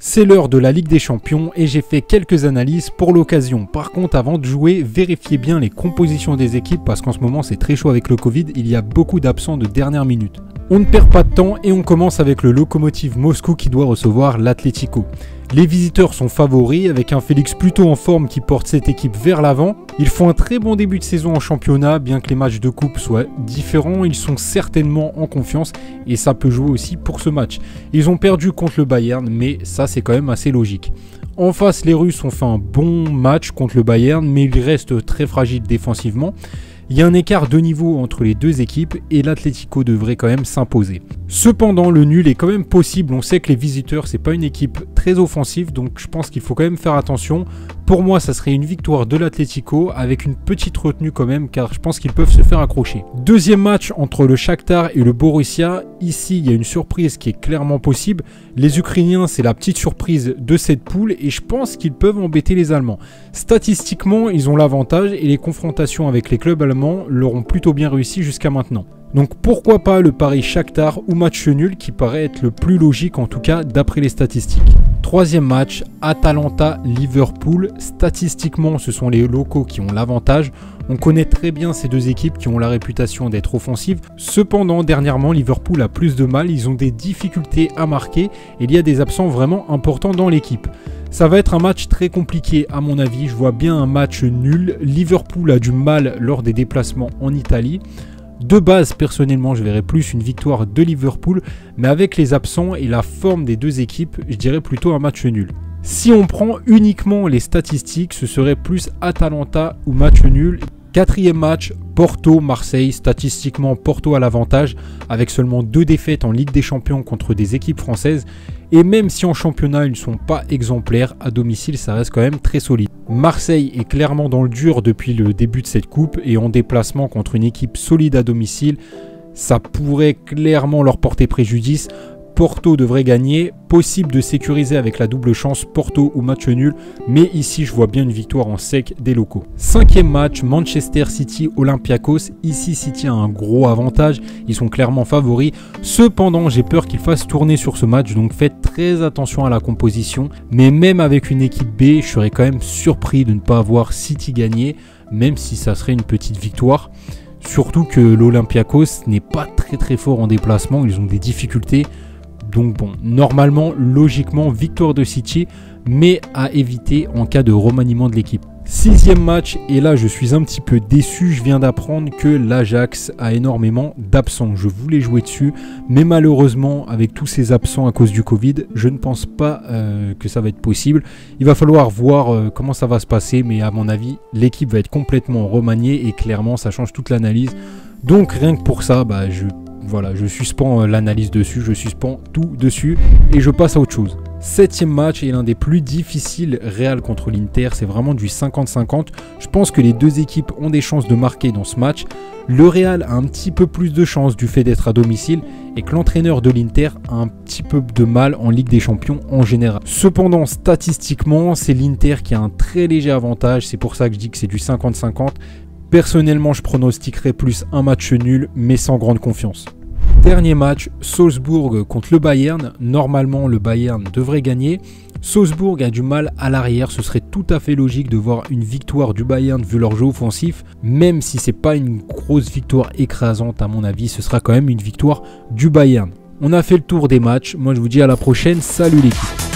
C'est l'heure de la Ligue des Champions et j'ai fait quelques analyses pour l'occasion. Par contre, avant de jouer, vérifiez bien les compositions des équipes parce qu'en ce moment c'est très chaud avec le Covid, il y a beaucoup d'absents de dernière minute. On ne perd pas de temps et on commence avec le Lokomotiv Moscou qui doit recevoir l'Atlético. Les visiteurs sont favoris avec un Félix plutôt en forme qui porte cette équipe vers l'avant. Ils font un très bon début de saison en championnat, bien que les matchs de coupe soient différents, ils sont certainement en confiance et ça peut jouer aussi pour ce match. Ils ont perdu contre le Bayern, mais ça c'est quand même assez logique. En face, les Russes ont fait un bon match contre le Bayern, mais ils restent très fragiles défensivement. Il y a un écart de niveau entre les deux équipes et l'Atlético devrait quand même s'imposer. Cependant, le nul est quand même possible. On sait que les visiteurs, c'est pas une équipe très offensive, donc je pense qu'il faut quand même faire attention. Pour moi, ça serait une victoire de l'Atlético avec une petite retenue quand même, car je pense qu'ils peuvent se faire accrocher. Deuxième match entre le Shakhtar et le Borussia. Ici, il y a une surprise qui est clairement possible. Les Ukrainiens, c'est la petite surprise de cette poule et je pense qu'ils peuvent embêter les Allemands. Statistiquement, ils ont l'avantage et les confrontations avec les clubs allemands leur ont plutôt bien réussi jusqu'à maintenant. Donc pourquoi pas le pari Shakhtar ou match nul qui paraît être le plus logique en tout cas d'après les statistiques. Troisième match, Atalanta-Liverpool. Statistiquement, ce sont les locaux qui ont l'avantage. On connaît très bien ces deux équipes qui ont la réputation d'être offensives. Cependant, dernièrement, Liverpool a plus de mal. Ils ont des difficultés à marquer et il y a des absents vraiment importants dans l'équipe. Ça va être un match très compliqué à mon avis. Je vois bien un match nul. Liverpool a du mal lors des déplacements en Italie. De base, personnellement, je verrais plus une victoire de Liverpool, mais avec les absents et la forme des deux équipes, je dirais plutôt un match nul. Si on prend uniquement les statistiques, ce serait plus Atalanta ou match nul. Quatrième match, Porto-Marseille. Statistiquement, Porto a l'avantage avec seulement 2 défaites en Ligue des Champions contre des équipes françaises. Et même si en championnat, ils ne sont pas exemplaires, à domicile, ça reste quand même très solide. Marseille est clairement dans le dur depuis le début de cette coupe et en déplacement contre une équipe solide à domicile, ça pourrait clairement leur porter préjudice. Porto devrait gagner, possible de sécuriser avec la double chance Porto ou match nul, mais ici je vois bien une victoire en sec des locaux. Cinquième match, Manchester City-Olympiakos. Ici City a un gros avantage, ils sont clairement favoris. Cependant j'ai peur qu'ils fassent tourner sur ce match, donc faites très attention à la composition. Mais même avec une équipe B, je serais quand même surpris de ne pas voir City gagner, même si ça serait une petite victoire. Surtout que l'Olympiakos n'est pas très fort en déplacement, ils ont des difficultés. Donc bon, normalement, logiquement, victoire de City, mais à éviter en cas de remaniement de l'équipe. Sixième match, et là je suis un petit peu déçu, je viens d'apprendre que l'Ajax a énormément d'absents. Je voulais jouer dessus, mais malheureusement, avec tous ces absents à cause du Covid, je ne pense pas que ça va être possible. Il va falloir voir comment ça va se passer, mais à mon avis, l'équipe va être complètement remaniée et clairement, ça change toute l'analyse. Donc rien que pour ça, je suspends l'analyse dessus, je suspends tout dessus et je passe à autre chose. Septième match est l'un des plus difficiles, Real contre l'Inter, c'est vraiment du 50-50. Je pense que les deux équipes ont des chances de marquer dans ce match. Le Real a un petit peu plus de chance du fait d'être à domicile et que l'entraîneur de l'Inter a un petit peu de mal en Ligue des Champions en général. Cependant, statistiquement, c'est l'Inter qui a un très léger avantage, c'est pour ça que je dis que c'est du 50-50. Personnellement, je pronostiquerais plus un match nul, mais sans grande confiance. Dernier match, Salzbourg contre le Bayern. Normalement, le Bayern devrait gagner. Salzbourg a du mal à l'arrière. Ce serait tout à fait logique de voir une victoire du Bayern vu leur jeu offensif. Même si c'est pas une grosse victoire écrasante, à mon avis, ce sera quand même une victoire du Bayern. On a fait le tour des matchs. Moi, je vous dis à la prochaine. Salut l'équipe.